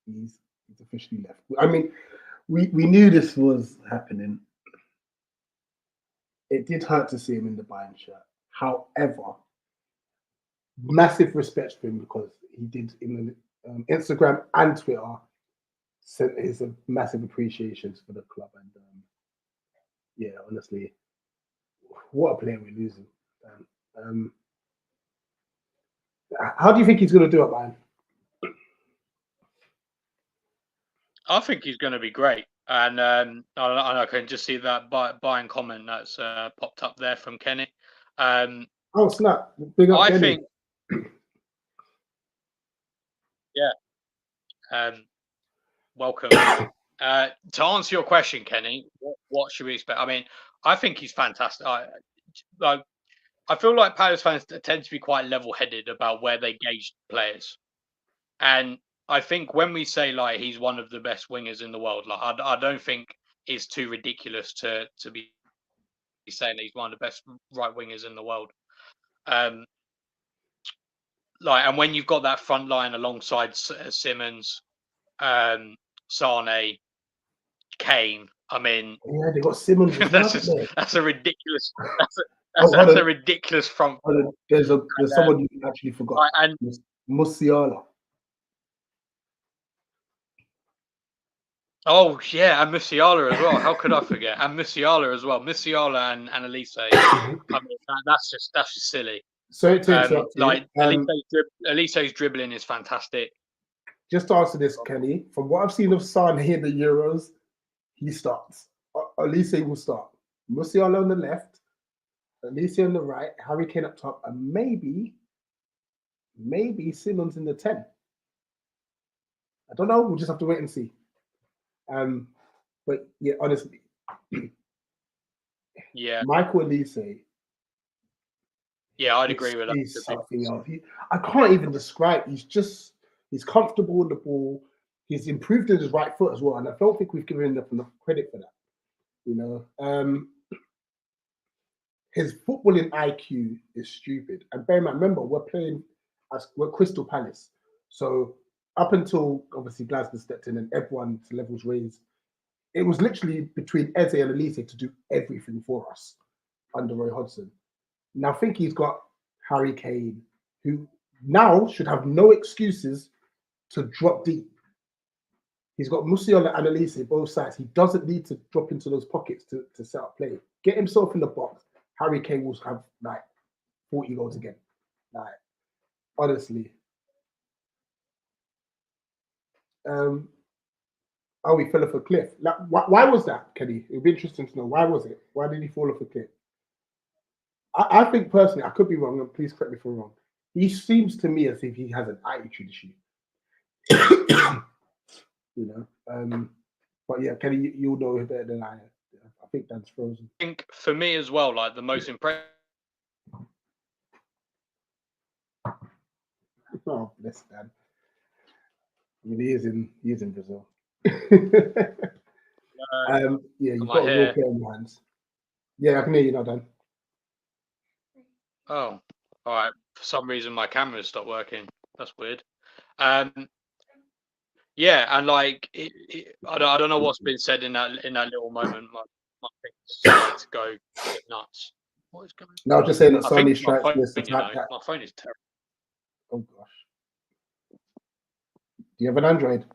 he's officially left. I mean, we knew this was happening. It did hurt to see him in the Bayern shirt. However, massive respect for him because he did in Instagram and Twitter sent his massive appreciations for the club. And yeah, honestly, what a player we're losing. How do you think he's going to do at Bayern? I think he's going to be great. And I can just see that Bayern comment that's popped up there from Kenny. Oh, snap. Big up Kenny. think, yeah. Welcome. To answer your question, Kenny, what should we expect? I mean, I think he's fantastic. I feel like Palace fans tend to be quite level-headed about where they gauge players, and I think when we say like he's one of the best wingers in the world, like I don't think it's too ridiculous to be saying he's one of the best right wingers in the world. And when you've got that front line alongside Simmons, Sane, Kane, I mean, yeah, they got Simmons as well. That's a ridiculous. That's a ridiculous front. There's someone you actually forgot. And Musiala. Oh yeah, and Musiala as well. How could I forget? And Musiala as well. Musiala and Olise. I mean, that's just silly. Sorry to interrupt you. Olise's dribbling is fantastic. Just to answer this, Kenny, from what I've seen of Sane in the Euros, he starts. Olise will start. Musiala on the left, Olise on the right, Harry Kane up top, and maybe Simmons in the 10. I don't know. We'll just have to wait and see. But yeah, honestly, yeah, Michael Olise. Yeah, I'd agree with that. He's something else. I can't even describe. He's comfortable with the ball. He's improved in his right foot as well, and I don't think we've given him enough credit for that. You know, his footballing IQ is stupid. And bear in mind, remember, we're Crystal Palace, so up until obviously Glasgow stepped in and everyone's levels raised, it was literally between Eze and Olise to do everything for us under Roy Hodgson. Now I think he's got Harry Kane, who now should have no excuses to drop deep. He's got Musiala and Olise both sides. He doesn't need to drop into those pockets to set up play. Get himself in the box. Harry Kane will have like 40 goals again. Like, honestly. He fell off a cliff. Like, why was that, Kenny? It would be interesting to know. Why was it? Why did he fall off a cliff? I think personally, I could be wrong, and please correct me if I'm wrong. He seems to me as if he has an attitude issue. You know, but yeah, Kenny, you'll know it better than I. I think Dan's frozen. I think for me as well, like the most impressive. Oh, bless Dan. I mean, he is in Brazil. Yeah, you've got a real player in your hands. Yeah, I can hear you now, Dan. Oh, all right. For some reason, my camera stopped working. That's weird. Yeah, and like I don't know what's been said in that little moment. My thing started to go nuts. What is going on? No, just saying that Sony strikes this attack. My phone is terrible. Oh gosh. Do you have an Android?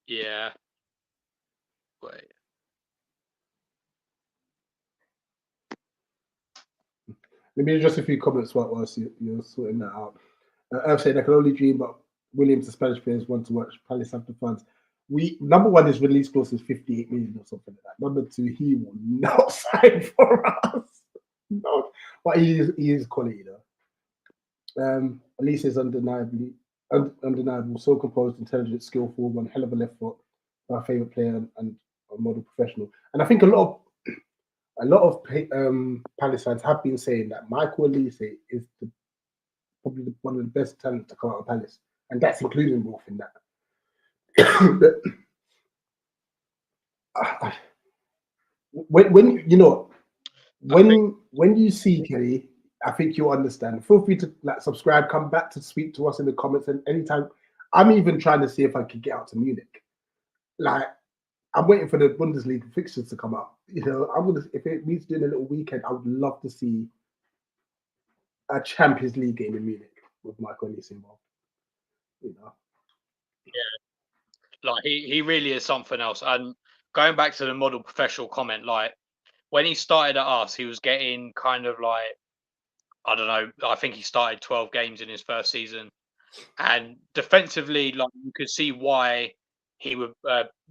Yeah. Wait. Let me just a few comments whilst you're sorting that out. Earth saying I can only dream, but Williams, the Spanish players, want to watch Palace have the funds. Number one, his release clause is 58 million or something like that. Number two, he will not sign for us. No, but he is quality though. Olise is undeniable, so composed, intelligent, skillful, one hell of a left foot, our favourite player and a model professional. And I think a lot a lot of Palace fans have been saying that Michael Olise is probably one of the best talents to come out of Palace, and that's including Wolf in that. when you know when you see Kelly, I think you'll understand. Feel free to subscribe, come back to speak to us in the comments, and anytime. I'm even trying to see if I could get out to Munich. Like, I'm waiting for the Bundesliga fixtures to come out. You know, I would if it means doing a little weekend. I would love to see a Champions League game in Munich with Michael Olise involved. You know, like he really is something else. And going back to the model professional comment, like when he started at us, he was getting kind of like, I don't know, I think he started 12 games in his first season, and defensively, like you could see why he would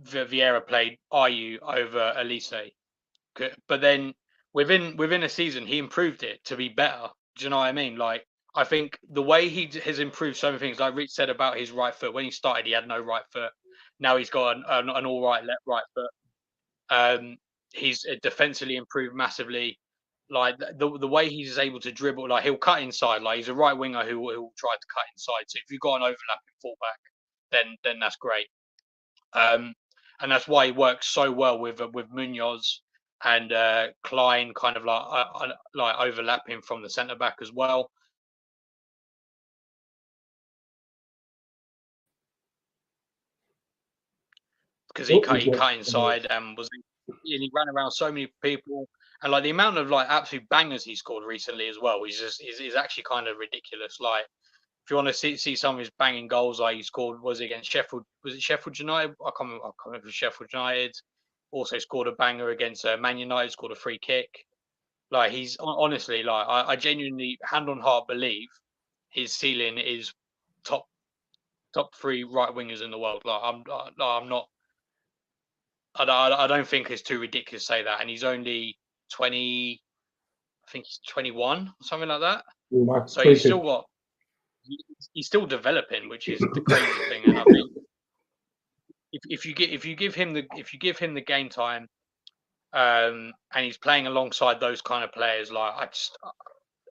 Vieira played Ayew over Olise. But then within a season, he improved it to be better. Do you know what I mean? Like, I think the way he has improved so many things, like Rich said about his right foot. When he started, he had no right foot. Now he's got an all right right foot. He's defensively improved massively. Like the way he's able to dribble, like he'll cut inside. Like he's a right winger who will try to cut inside. So if you've got an overlapping fullback, then that's great. And that's why he works so well with Munoz and Klein, kind of like overlapping from the centre back as well. Because he cut inside and he ran around so many people, and like the amount of like absolute bangers he scored recently as well is actually kind of ridiculous. Like if you want to see some of his banging goals, like he scored, was it against Sheffield? Was it Sheffield United? I can't remember if it was Sheffield United. Also scored a banger against Man United. Scored a free kick. Like he's honestly, like I genuinely, hand on heart, believe his ceiling is top 3 right wingers in the world. Like I'm not. I don't think it's too ridiculous to say that. And he's only 20. I think he's 21 or something like that. So he's still got. He's still developing, which is the crazy thing. And I think if you give him the game time, and he's playing alongside those kind of players, like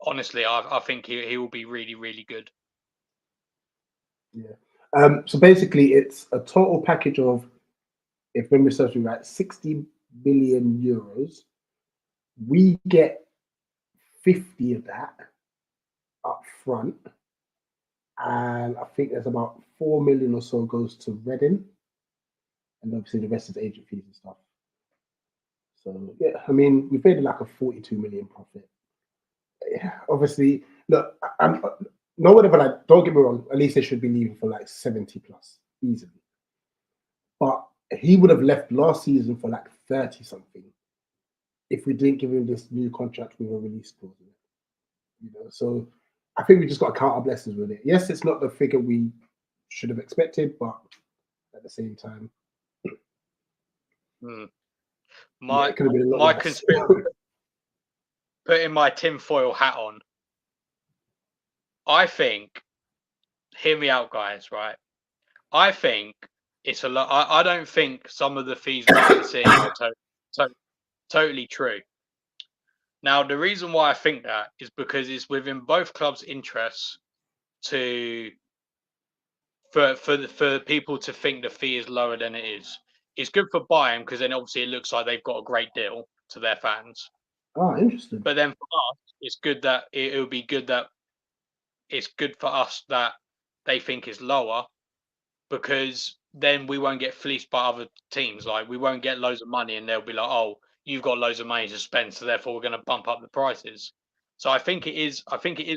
honestly, I think he will be really, really good. Yeah. So basically, it's a total package of, if memory serves me right, 60 billion euros. We get 50 of that up front, and I think there's about 4 million or so goes to Reading, and obviously the rest is agent fees and stuff. So yeah, I mean, we've made like a 42 million profit. Yeah, obviously, look, I'm no whatever. Like, don't get me wrong, Olise should be leaving for like 70 plus easily, but he would have left last season for like 30 something if we didn't give him this new contract with a release clause. You know, so I think we just got to count our blessings with it. Yes, it's not the figure we should have expected, but at the same time, my conspiracy, putting my tinfoil hat on, I think, hear me out, guys, right? I think it's a lot. I don't think some of the fees we've been seeing are totally true. Now, the reason why I think that is because it's within both clubs' interests for people to think the fee is lower than it is. It's good for Bayern because then obviously it looks like they've got a great deal to their fans. Oh, interesting. But then for us, it's good that it would be good that it's good for us that they think it's lower, because then we won't get fleeced by other teams. Like, we won't get loads of money and they'll be like, oh, you've got loads of money to spend, so therefore we're going to bump up the prices. So I think it is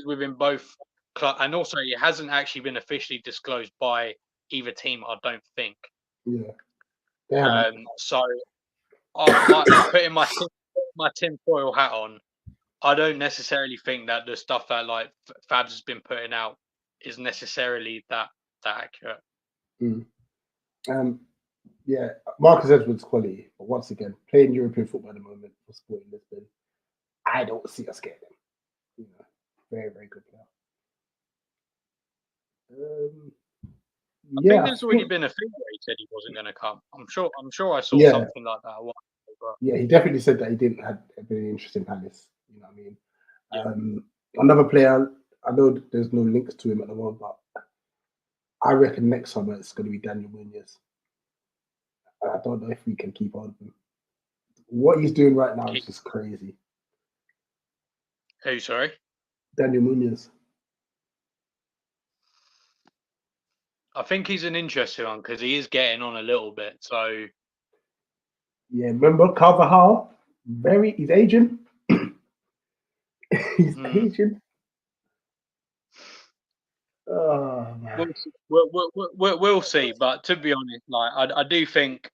within both club, and also it hasn't actually been officially disclosed by either team, I don't think. Yeah. So putting my tinfoil hat on, I don't necessarily think that the stuff that like Fabs has been putting out is necessarily that accurate. Yeah, Marcus Edwards' quality, but once again, playing European football at the moment for Sporting Lisbon, I don't see us getting him. You know, very, very good player. I think there's already been a thing where he said he wasn't going to come. I'm sure I saw something like that a while ago, But Yeah, he definitely said that he didn't have a very interesting Palace. You know what I mean? Yeah. Another player, I know there's no links to him at the moment, but I reckon next summer it's going to be Daniel Munoz. I don't know if we can keep on with him. What he's doing right now is just crazy. who? Sorry. Daniel Munoz. I think he's an interesting one because he is getting on a little bit. So Yeah, remember Carvajal? He's Asian. He's Asian. Oh man. we'll see. But to be honest, like I do think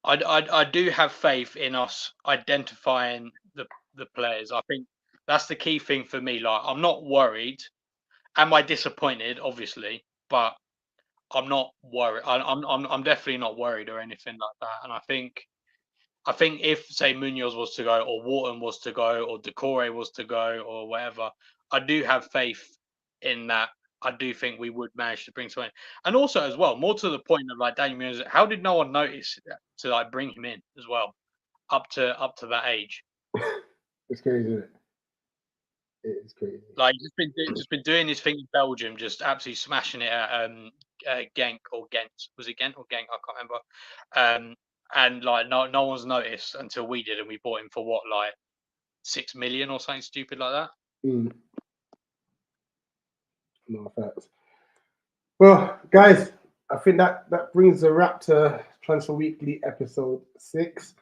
I do have faith in us identifying the players. I think that's the key thing for me. Like I'm not worried. Am I disappointed? Obviously, but I'm not worried. I'm definitely not worried or anything like that. And I think if say Munoz was to go, or Wharton was to go, or Decore was to go, or whatever, I do have faith in that. I do think we would manage to bring someone in. And also as well, more to the point of like Daniel Munoz, how did no one notice to like bring him in as well, up to that age? It's crazy, isn't it? It is crazy. Like just been doing his thing in Belgium, just absolutely smashing it at Genk or Ghent. Was it Ghent or Genk? I can't remember. And like no one's noticed until we did, and we bought him for what, like 6 million or something stupid like that. No facts. Well, guys, I think that brings a wrap to Transfer Weekly episode 6.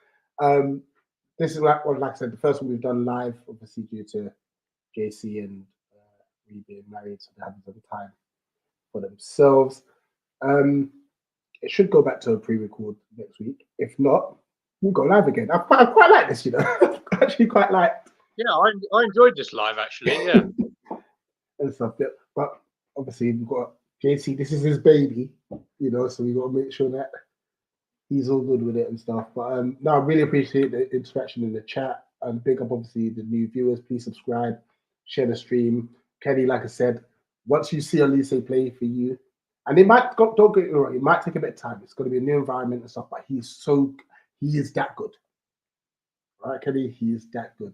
This is like I said, the first one we've done live, obviously due to JC and we being married, so they have some time for themselves. It should go back to a pre-record next week. If not, we'll go live again. I quite like this, you know. I actually quite like. Yeah, I enjoyed this live actually. Yeah, and stuff. But obviously we've got JC. This is his baby, you know. So we got to make sure that he's all good with it and stuff. But no, I really appreciate the interaction in the chat. And big up, obviously, the new viewers. Please subscribe, share the stream. Kenny, like I said, once you see Olise play for you, and it might, don't get me wrong, it might take a bit of time. It's going to be a new environment and stuff, but he is that good. All right, Kenny, he is that good.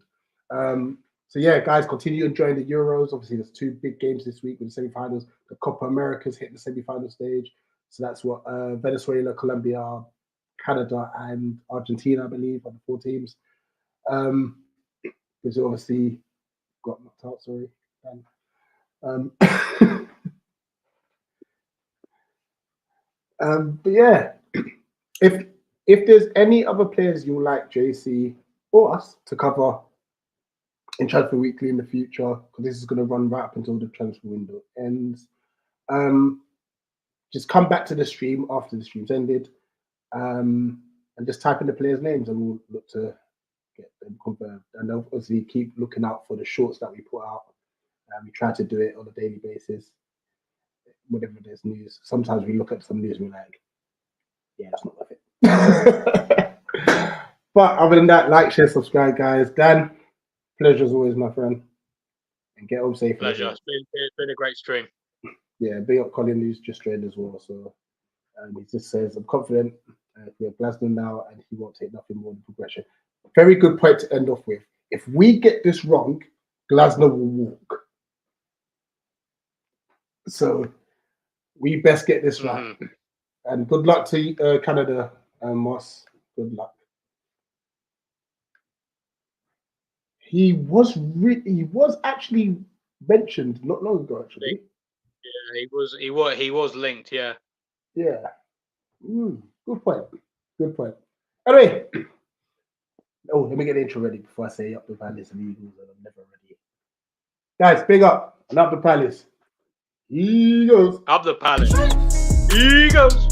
So yeah, guys, continue enjoying the Euros. Obviously, there's 2 big games this week with the semi-finals. The Copa America's hitting the semi-final stage. So that's what Venezuela, Colombia, Canada, and Argentina, I believe, are the 4 teams. Brazil obviously got knocked out. Sorry. But yeah, if there's any other players you like JC or us to cover in Transfer Weekly in the future, because this is going to run right up until the transfer window ends, just come back to the stream after the stream's ended, and just type in the players' names, and we'll look to get them confirmed. And obviously keep looking out for the shorts that we put out. We try to do it on a daily basis. Whenever there's news, sometimes we look at some news and we're like, yeah, that's not worth it. But other than that, like, share, subscribe, guys. Dan, pleasure as always, my friend. And get home safely. Pleasure. It's been a great stream. Yeah, big up Colin, who's just joined as well. So he just says, I'm confident we have Glasgow now and he won't take nothing more than progression. Very good point to end off with. If we get this wrong, Glasgow will walk. So we best get this right. And good luck to Canada, Moss. Good luck. He was actually mentioned not long ago, actually. Yeah, he was linked. Yeah. Yeah. Good point. Good point. Anyway, let me get the intro ready before I say up the Palace and Eagles, and I'm never ready. Guys, big up and up the Palace. Eagles. Up the Palace. Eagles.